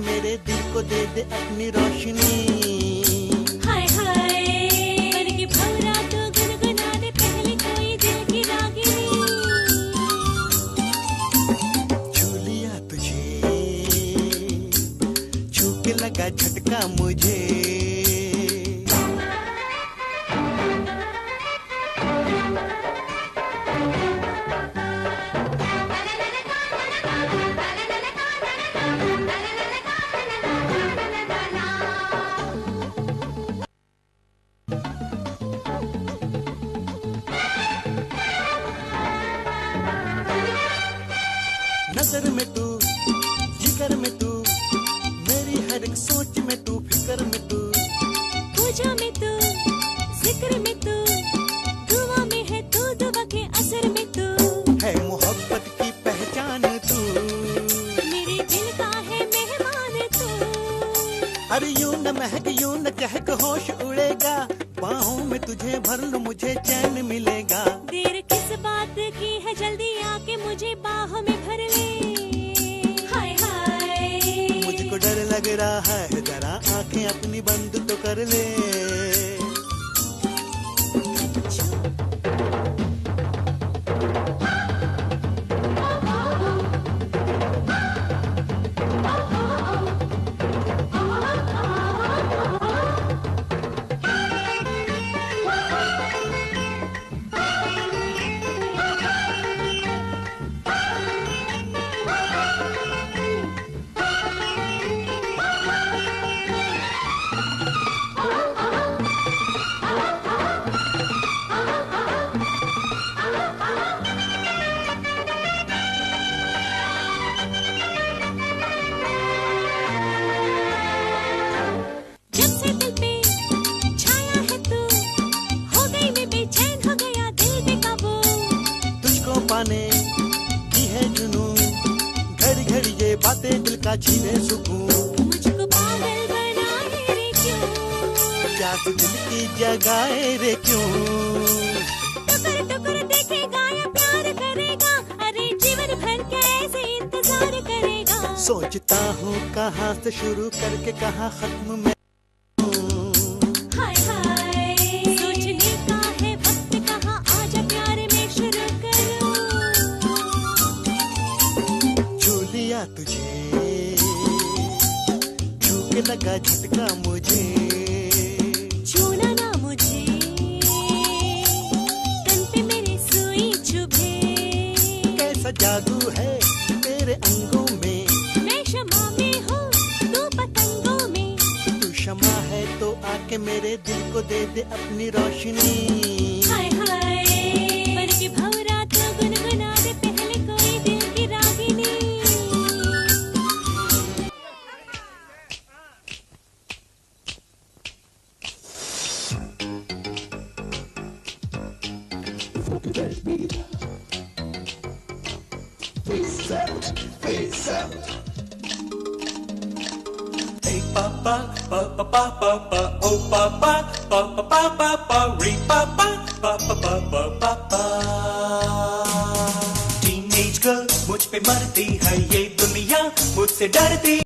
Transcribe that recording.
मेरे दिल को दे दे अपनी रोशनी। हाय हाय बन के भंवरा तो गुनगुना दे पहले कोई दिल की रागिनी। छू लिया तुझे, छू के लगा झटका मुझे। नजर में तू, जिगर में तू, मेरी हर एक सोच में तू, फिक्र में तू, पूजा में तू, जिक्र में तू, दुआ में है तू, दुआ के असर में तू, है मोहब्बत की पहचान तू, मेरे दिल का है मेहमान तू। अरे यूं न महक यूं न चहक होश उड़ेगा, बाहों में तुझे भर लूं मुझे चैन मिलेगा। देर किस बात की है जल्दी आके मुझे बाहों में भर ले। हाय हाय मुझको डर लग रहा है जरा आंखें अपनी बंद तो कर ले। पाने की है जुनून, घड़ी घड़ी ये बातें दिल का छीने सुकून। मुझको पागल बनाए रे क्यों, प्यास दिल की जगाए रे क्यों। टुकर टुकर देखेगा या प्यार करेगा, अरे जीवन भर कैसे इंतजार करेगा। सोचता हूँ कहाँ से शुरू करके कहाँ खत्म मैं। हाय हाय सोचने का है वक्त कहाँ, आजा प्यार में शुरू करो। छू लिया तुझे, छू के लगा झटका मुझे। छूना ना मुझे, तन पे मेरे सुई चुभे। कैसा जादू है तेरे अंगों में, मैं शमा में हूँ तू पतंगों में। तू शमा है तो आके मेरे दिल को दे दे अपनी रोशनी। हाय हाय बन के भंवरा तो गुनगुना दे पहले कोई दिल की Ragini. Face out. Hey papa, pa pa pa pa pa, oh papa, pa pa pa pa pa, re papa, pa pa pa pa pa pa. Teenage girl, मुझ पे मरती है ये दुनिया, मुझसे डरती